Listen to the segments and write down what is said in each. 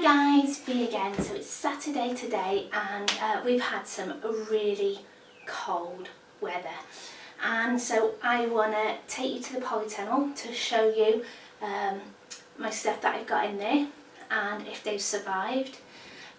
guys, B again. So it's Saturday today and we've had some really cold weather, and so I want to take you to the polytunnel to show you my stuff that I've got in there and if they've survived.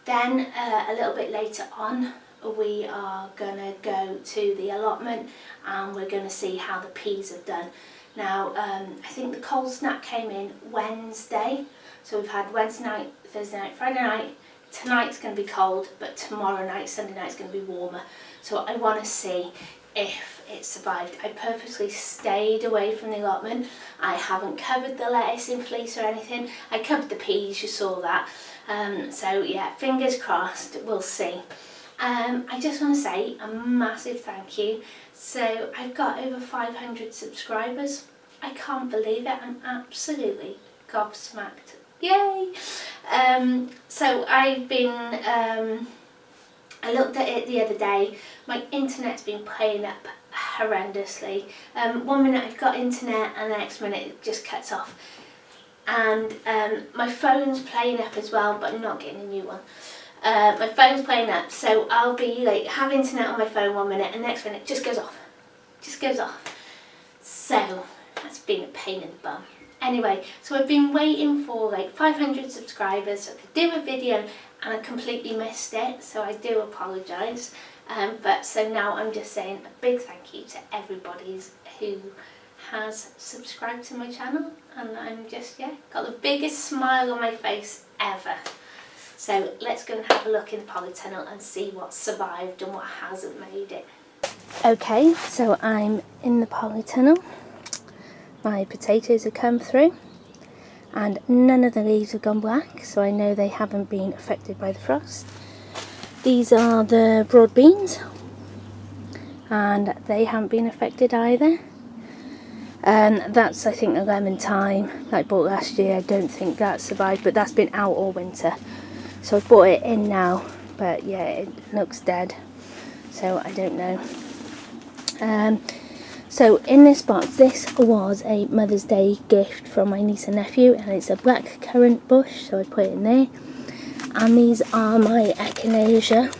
Then a little bit later on we are going to go to the allotment and we're going to see how the peas have done. Now I think the cold snap came in Wednesday, so we've had Wednesday night, Thursday night, Friday night. Tonight's going to be cold, but tomorrow night, Sunday night is going to be warmer. So I want to see if it survived. I purposely stayed away from the allotment. I haven't covered the lettuce in fleece or anything. I covered the peas, you saw that. So yeah, fingers crossed, we'll see. I just want to say a massive thank you. So I've got over 500 subscribers. I can't believe it. I'm absolutely gobsmacked. Yay! So I've been, I looked at it the other day. My internet's been playing up horrendously. 1 minute I've got internet and the next minute it just cuts off. And my phone's playing up as well, but I'm not getting a new one. My phone's playing up, so I'll be like, have internet on my phone 1 minute and next minute it just goes off. Just goes off. So that's been a pain in the bum. Anyway, so I've been waiting for like 500 subscribers so I could do a video and I completely missed it, so I do apologise. But so now I'm just saying a big thank you to everybody who has subscribed to my channel, and I'm just, yeah, got the biggest smile on my face ever. So let's go and have a look in the polytunnel and see what survived and what hasn't made it. Okay, so I'm in the polytunnel. My potatoes have come through and none of the leaves have gone black, so I know they haven't been affected by the frost. These are the broad beans and they haven't been affected either. And that's, I think, the lemon thyme that I bought last year. I don't think that survived, but that's been out all winter. So I've brought it in now, but yeah, it looks dead, so I don't know. So in this box, this was a Mother's Day gift from my niece and nephew, and it's a black currant bush, so I put it in there. And these are my echinacea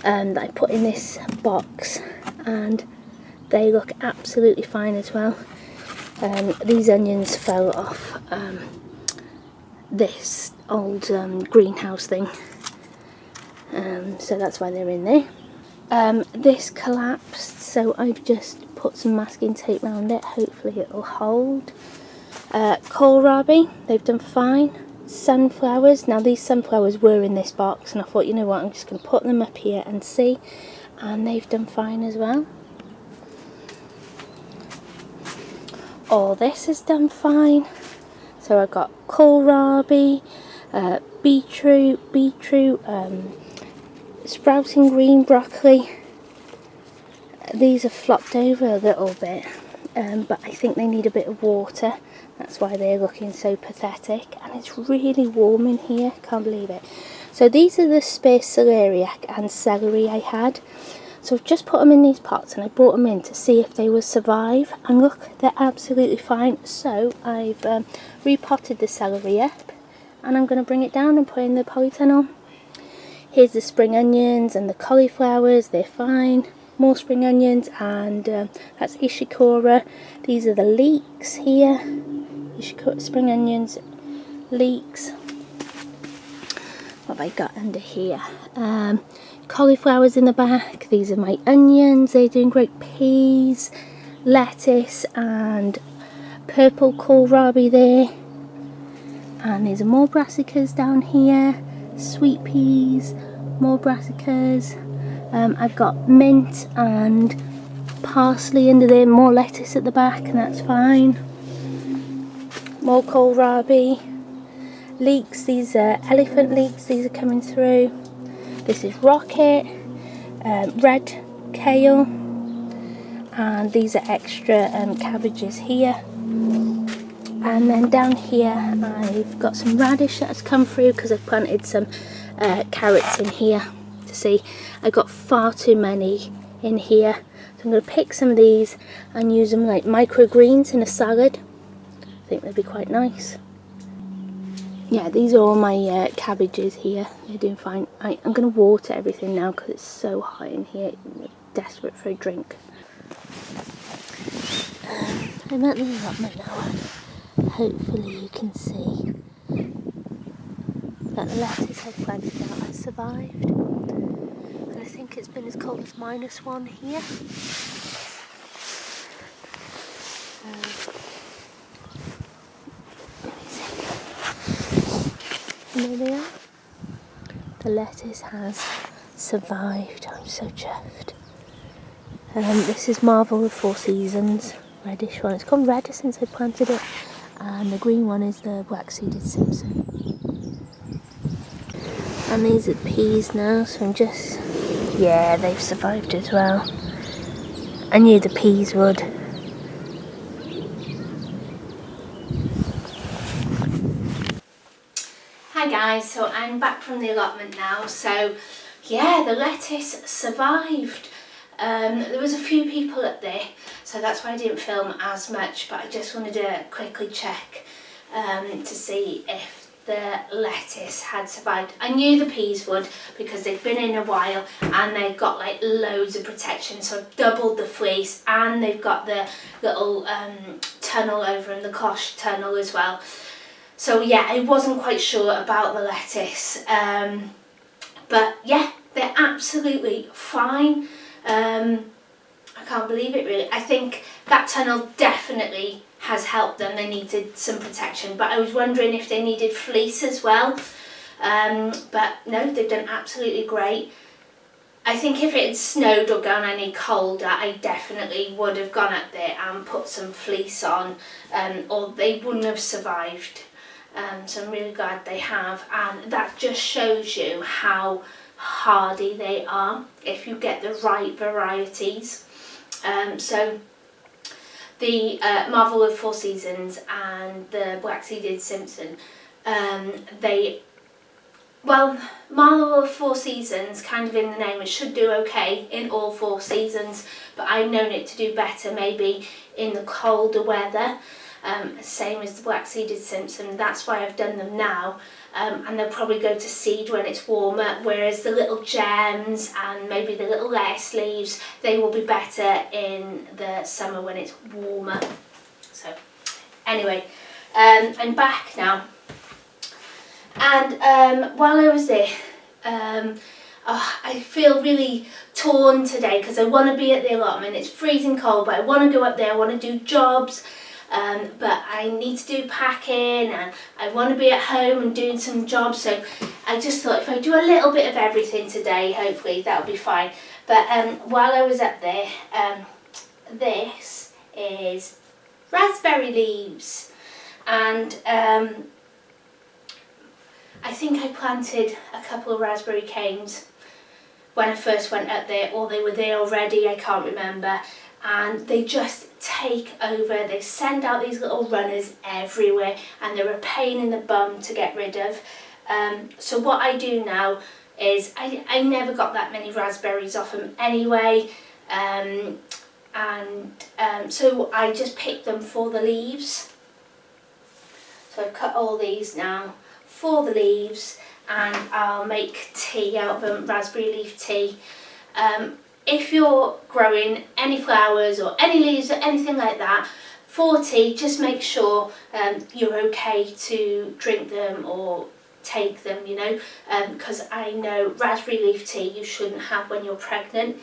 that I put in this box, and they look absolutely fine as well. These onions fell off this old greenhouse thing, so that's why they're in there. This collapsed, so I've just put some masking tape around it. Hopefully it will hold. Kohlrabi, they've done fine. Sunflowers, now these sunflowers were in this box and I thought, you know what, I'm just going to put them up here and see, and they've done fine as well. All this has done fine. So I've got kohlrabi, beetroot, sprouting green broccoli. These have flopped over a little bit, but I think they need a bit of water. That's why they're looking so pathetic. And it's really warm in here, can't believe it. So these are the spare celeriac and celery I had. So I've just put them in these pots and I brought them in to see if they will survive. And look, they're absolutely fine. So I've repotted the celery up and I'm going to bring it down and put it in the polytunnel. Here's the spring onions and the cauliflowers, they're fine. More spring onions, and that's ishikura. These are the leeks here. Ishikura, spring onions, leeks. What have I got under here? Cauliflowers in the back. These are my onions, they're doing great. Peas, lettuce, and purple kohlrabi there. And there's more brassicas down here. Sweet peas, more brassicas. I've got mint and parsley under there, more lettuce at the back, and that's fine. More kohlrabi. Leeks, these are elephant leeks, these are coming through. This is rocket, red kale, and these are extra cabbages here. And then down here I've got some radish that has come through because I've planted some carrots in here. To see, I got far too many in here, so I'm going to pick some of these and use them like microgreens in a salad. I think they'd be quite nice. Yeah, these are all my cabbages here. They're doing fine. I'm going to water everything now because it's so hot in here. I'm desperate for a drink. I'm at the allotment now. Hopefully you can see that the lettuce I planted out has survived. And I think it's been as cold as -1 here. And there they are. The lettuce has survived. I'm so chuffed. This is Marvel of 4 Seasons, reddish one. It's gone redder since I planted it. And the green one is the black-seeded Simpson. And these are peas now, so I'm just... Yeah, they've survived as well. I knew the peas would. Hi guys, so I'm back from the allotment now. So yeah, the lettuce survived. There was a few people up there, so that's why I didn't film as much, but I just wanted to quickly check to see if the lettuce had survived. I knew the peas would because they've been in a while and they've got like loads of protection, so I've doubled the fleece and they've got the little tunnel over in the cloche tunnel as well. So yeah, I wasn't quite sure about the lettuce, but yeah, they're absolutely fine. I can't believe it really. I think that tunnel definitely has helped them. They needed some protection, but I was wondering if they needed fleece as well. But no, they've done absolutely great. I think if it had snowed or gone any colder, I definitely would have gone up there and put some fleece on, or they wouldn't have survived. So I'm really glad they have, and that just shows you how hardy they are if you get the right varieties. So the Marvel of 4 Seasons and the black-seeded Simpson, Marvel of 4 Seasons, kind of in the name, it should do okay in all 4 seasons, but I've known it to do better maybe in the colder weather. Same as the black-seeded Simpson, that's why I've done them now, and they'll probably go to seed when it's warmer, whereas the little gems and maybe the little lettuce leaves, they will be better in the summer when it's warmer. So anyway, I'm back now, and while I was there, I feel really torn today because I want to be at the allotment. It's freezing cold, but I want to go up there, I want to do jobs. But I need to do packing and I want to be at home and doing some jobs, so I just thought if I do a little bit of everything today, hopefully that'll be fine. But while I was up there, this is raspberry leaves, and I think I planted a couple of raspberry canes when I first went up there, or they were there already, I can't remember. And they just take over. They send out these little runners everywhere and they're a pain in the bum to get rid of. So what I do now is I never got that many raspberries off them anyway, so I just pick them for the leaves. So I've cut all these now for the leaves, and I'll make tea out of them, raspberry leaf tea. If you're growing any flowers or any leaves or anything like that for tea, just make sure you're okay to drink them or take them, you know, because I know raspberry leaf tea you shouldn't have when you're pregnant.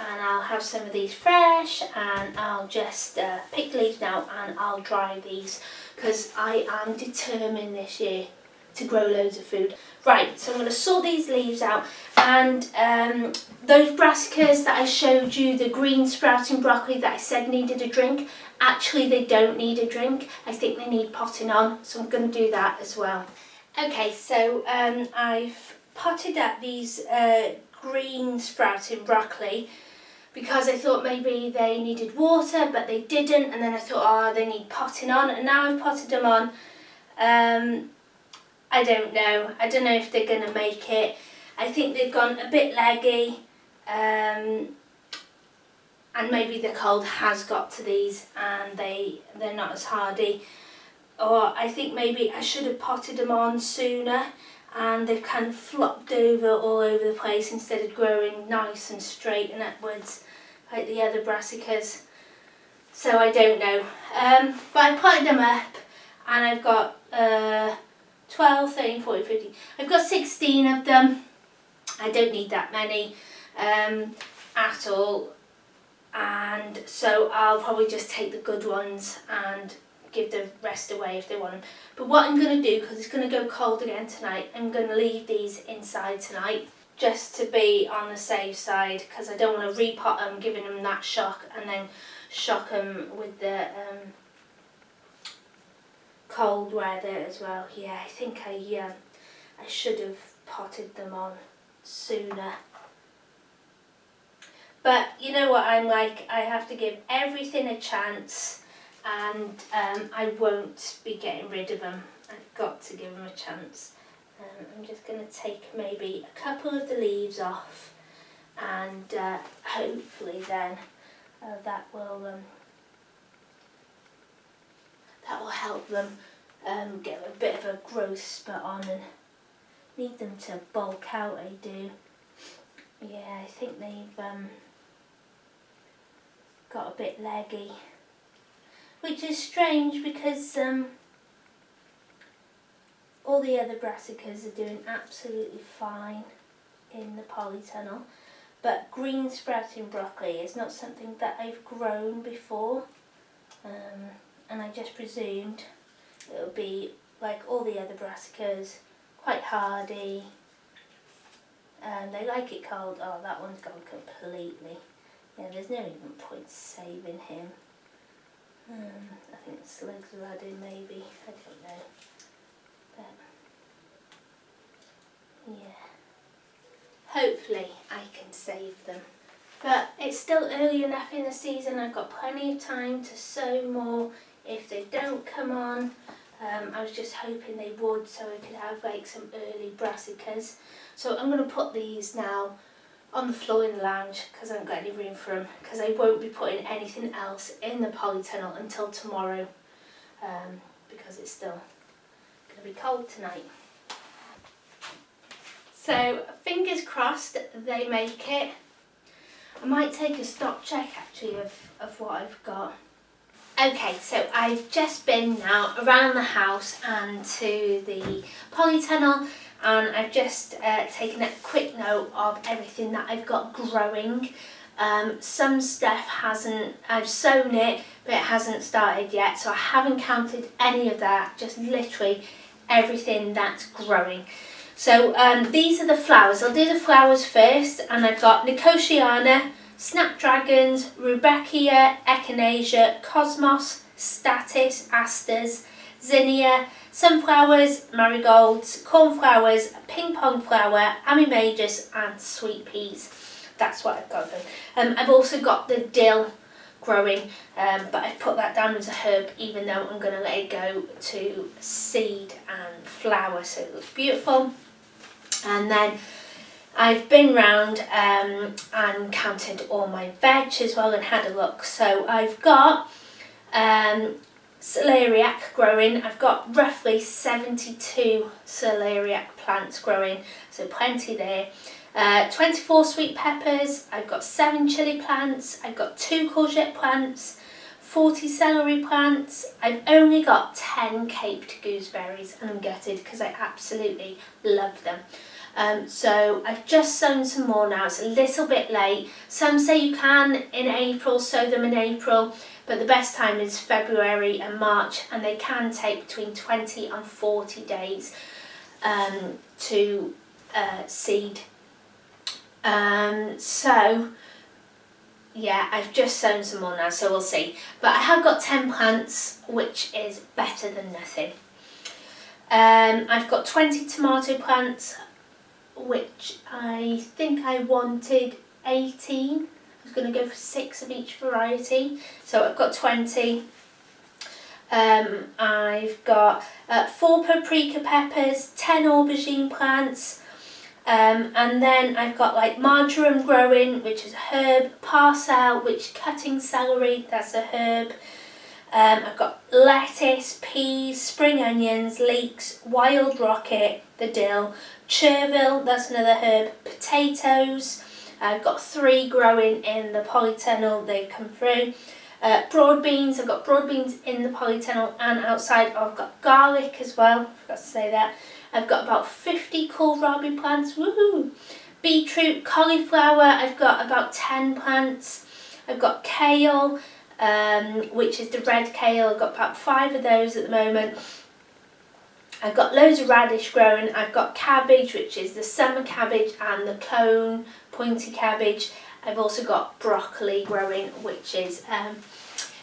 And I'll have some of these fresh, and I'll just pick the leaves now and I'll dry these because I am determined this year to grow loads of food. Right, so I'm going to sort these leaves out, and those brassicas that I showed you, the green sprouting broccoli that I said needed a drink, actually they don't need a drink. I think they need potting on, so I'm going to do that as well. Okay, so I've potted up these green sprouting broccoli because I thought maybe they needed water, but they didn't, and then I thought, oh, they need potting on, and now I've potted them on. I don't know if they're going to make it. I think they've gone a bit leggy, and maybe the cold has got to these and they're not as hardy. or I think maybe I should have potted them on sooner, and they've kind of flopped over all over the place instead of growing nice and straight and upwards like the other brassicas. So I don't know. But I potted them up, and I've got 12, 13, 14, 15. I've got 16 of them. I don't need that many at all. And so I'll probably just take the good ones and give the rest away if they want them. But what I'm going to do, because it's going to go cold again tonight, I'm going to leave these inside tonight just to be on the safe side, because I don't want to repot them, giving them that shock, and then shock them with the cold weather as well. Yeah, I think I should have potted them on sooner. But you know what I'm like, I have to give everything a chance, and I won't be getting rid of them. I've got to give them a chance. I'm just going to take maybe a couple of the leaves off, and hopefully then that will help them get a bit of a growth spurt on, and need them to bulk out, I do. Yeah, I think they've got a bit leggy, which is strange because all the other brassicas are doing absolutely fine in the polytunnel, but green sprouting broccoli is not something that I've grown before, and I just presumed it would be like all the other brassicas, quite hardy, and they like it cold. Oh, that one's gone completely. Yeah, there's no even point saving him. I think the slugs are adding maybe, I don't know. But yeah, hopefully I can save them. But it's still early enough in the season, I've got plenty of time to sow more if they don't come on. I was just hoping they would, so I could have like some early brassicas. So I'm going to put these now on the floor in the lounge, because I haven't got any room for them, because I won't be putting anything else in the polytunnel until tomorrow, because it's still going to be cold tonight. So fingers crossed they make it. I might take a stock check actually of what I've got. Okay, so I've just been now around the house and to the polytunnel, and I've just taken a quick note of everything that I've got growing. Some stuff I've sown it, but it hasn't started yet, so I haven't counted any of that, just literally everything that's growing. So these are the flowers. I'll do the flowers first, and I've got Nicotiana, Snapdragons, Rudbeckia, Echinacea, Cosmos, Statice, Asters, Zinnia, Sunflowers, Marigolds, Cornflowers, Ping Pong Flower, Amimagus and Sweet Peas. That's what I've got them. I've also got the dill growing, but I've put that down as a herb, even though I'm going to let it go to seed and flower, so it looks beautiful. And then I've been round and counted all my veg as well and had a look. So I've got celeriac growing. I've got roughly 72 celeriac plants growing, so plenty there. 24 sweet peppers, I've got 7 chilli plants, I've got 2 courgette plants, 40 celery plants. I've only got 10 caped gooseberries, and I'm gutted because I absolutely love them. So I've just sown some more now. It's a little bit late. Some say you can in April, sow them in April, but the best time is February and March, and they can take between 20 and 40 days to seed. So yeah, I've just sown some more now, so we'll see. But I have got 10 plants, which is better than nothing. I've got 20 tomato plants, which I think I wanted 18. I was going to go for 6 of each variety, so I've got 20. I've got 4 paprika peppers, 10 aubergine plants, and then I've got like marjoram growing, which is a herb, parsley, which cutting celery, that's a herb, I've got lettuce, peas, spring onions, leeks, wild rocket, the dill, chervil, that's another herb, potatoes. I've got 3 growing in the polytunnel, they've come through. Broad beans, I've got broad beans in the polytunnel and outside. I've got garlic as well, I forgot to say that. I've got about 50 kohlrabi plants, woohoo! Beetroot, cauliflower, I've got about 10 plants. I've got kale, which is the red kale, I've got about 5 of those at the moment. I've got loads of radish growing. I've got cabbage, which is the summer cabbage and the cone pointy cabbage. I've also got broccoli growing, which is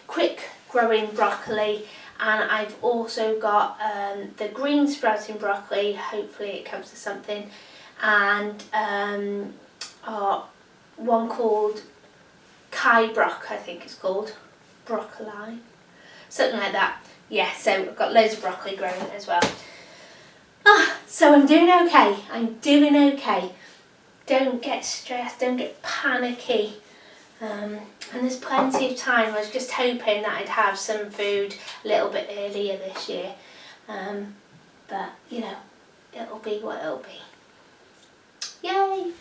quick growing broccoli. And I've also got the green sprouting broccoli, hopefully it comes to something, and one called Kai Brock, I think it's called, broccoli, something like that. Yeah, so I've got loads of broccoli growing as well. So I'm doing okay, Don't get stressed, don't get panicky. And there's plenty of time. I was just hoping that I'd have some food a little bit earlier this year. But, you know, it'll be what it'll be. Yay!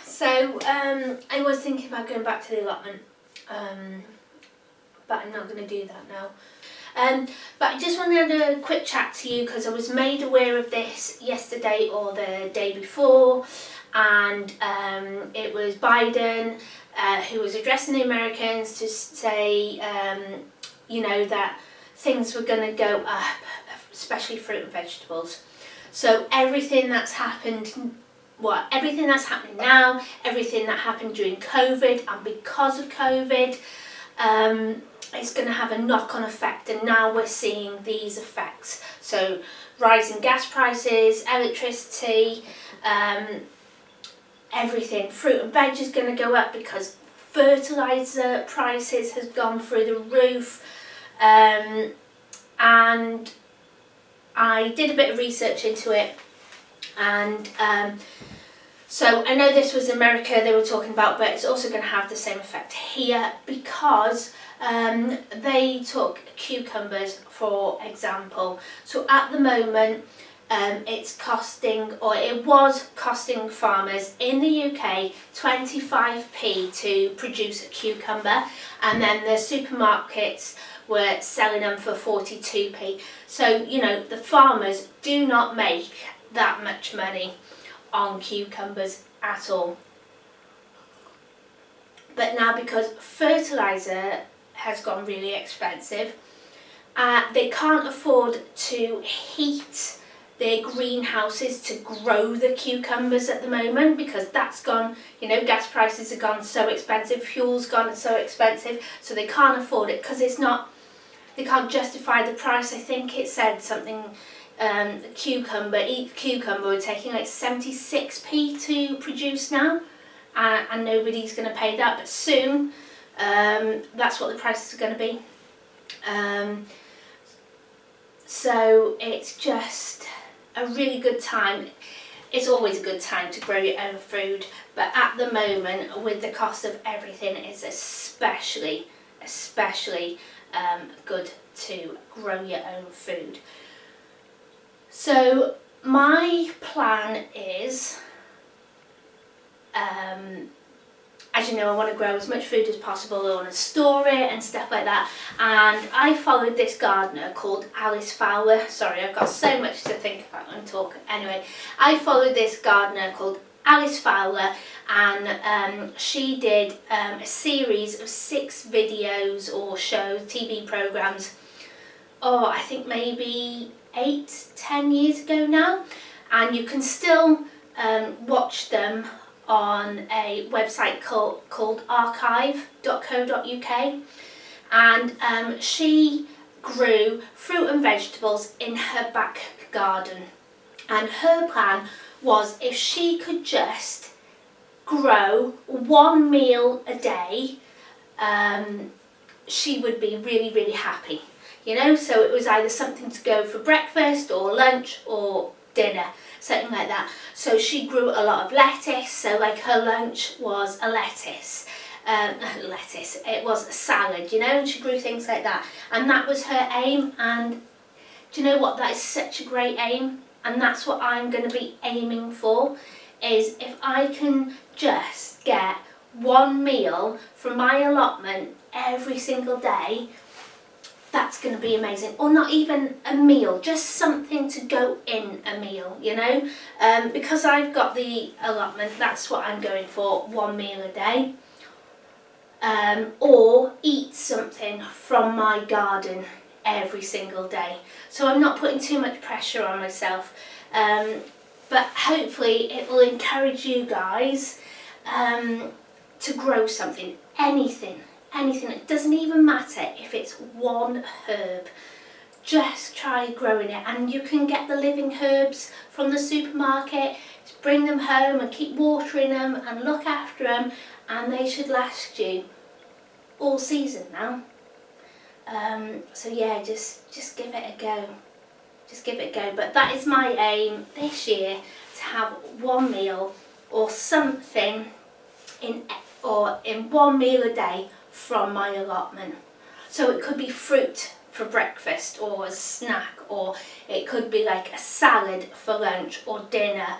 So I was thinking about going back to the allotment, but I'm not going to do that now. But I just wanted to have a quick chat to you because I was made aware of this yesterday or the day before, and it was Biden who was addressing the Americans to say, you know, that things were going to go up, especially fruit and vegetables. So everything that's happened, everything that's happening now, everything that happened during COVID and because of COVID, it's going to have a knock-on effect, and now we're seeing these effects. So rising gas prices, electricity, everything. Fruit and veg is going to go up because fertiliser prices has gone through the roof. And I did a bit of research into it, and so I know this was America they were talking about, but it's also going to have the same effect here because they took cucumbers for example. So at the moment it's costing, or it was costing farmers in the UK 25p to produce a cucumber, and then the supermarkets were selling them for 42p. So, you know, the farmers do not make that much money on cucumbers at all. But now because fertiliser has gone really expensive, they can't afford to heat their greenhouses to grow the cucumbers at the moment because that's gone, you know, gas prices have gone so expensive, fuel's gone so expensive, so they can't afford it because it's not, they can't justify the price. I think it said something, each cucumber we're taking like 76p to produce now, and nobody's going to pay that, but soon that's what the prices are going to be. So it's just a really good time. It's always a good time to grow your own food, but at the moment with the cost of everything, it's especially good to grow your own food. So my plan is, as you know, I want to grow as much food as possible. I want to store it and stuff like that. And I followed this gardener called Alice Fowler. Sorry, I've got so much to think about when I'm talking. Anyway, I followed this gardener called Alice Fowler, and she did a series of 6 videos or shows, TV programs, I think maybe 8-10 years ago now. And you can still watch them on a website called archive.co.uk, and she grew fruit and vegetables in her back garden, and her plan was if she could just grow 1 meal a day, she would be really happy, you know. So it was either something to go for breakfast or lunch or dinner, something like that. So she grew a lot of lettuce, so like her lunch was a lettuce. lettuce, it was a salad, you know, and she grew things like that. And that was her aim, and do you know what, that is such a great aim, and that's what I'm going to be aiming for, is if I can just get one meal from my allotment every single day, that's going to be amazing. Or not even a meal, just something to go in a meal, you know. Because I've got the allotment, that's what I'm going for, one meal a day. Or eat something from my garden every single day. So I'm not putting too much pressure on myself. But hopefully it will encourage you guys to grow something, anything. It doesn't even matter if it's one herb, just try growing it. And you can get the living herbs from the supermarket, just bring them home and keep watering them and look after them, and they should last you all season now. So yeah, just give it a go. Just give it a go. But that is my aim this year, to have one meal or something in one meal a day from my allotment. So it could be fruit for breakfast or a snack, or it could be like a salad for lunch or dinner,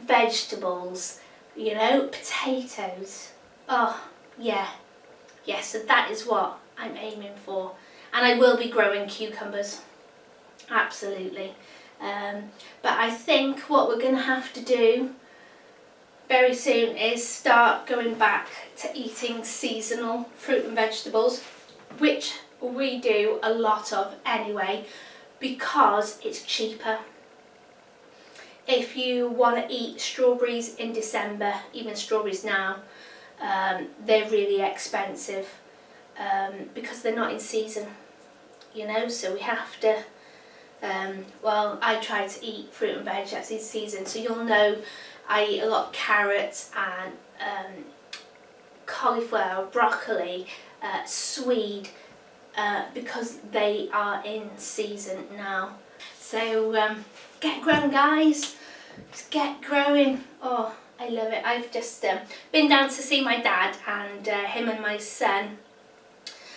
vegetables, you know, potatoes. Oh yeah, so that is what I'm aiming for. And I will be growing cucumbers, absolutely. But I think what we're going to have to do very soon is start going back to eating seasonal fruit and vegetables, which we do a lot of anyway, because it's cheaper. If you want to eat strawberries in December, even strawberries now, they're really expensive because they're not in season, you know. So we have to, well, I try to eat fruit and veg that's in season. So you'll know I eat a lot of carrots and cauliflower, broccoli, swede, because they are in season now. So get growing, guys. Just get growing. Oh, I love it. I've just been down to see my dad, and him and my son.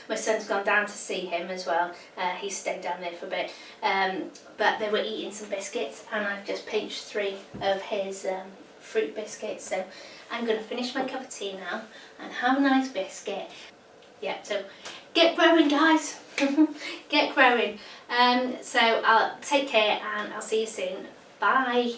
My son's gone down to see him as well. He stayed down there for a bit. But they were eating some biscuits, and I've just pinched 3 of his fruit biscuits. So I'm going to finish my cup of tea now and have a nice biscuit. Yeah, so get growing, guys. Get growing. So I'll take care, and I'll see you soon. Bye.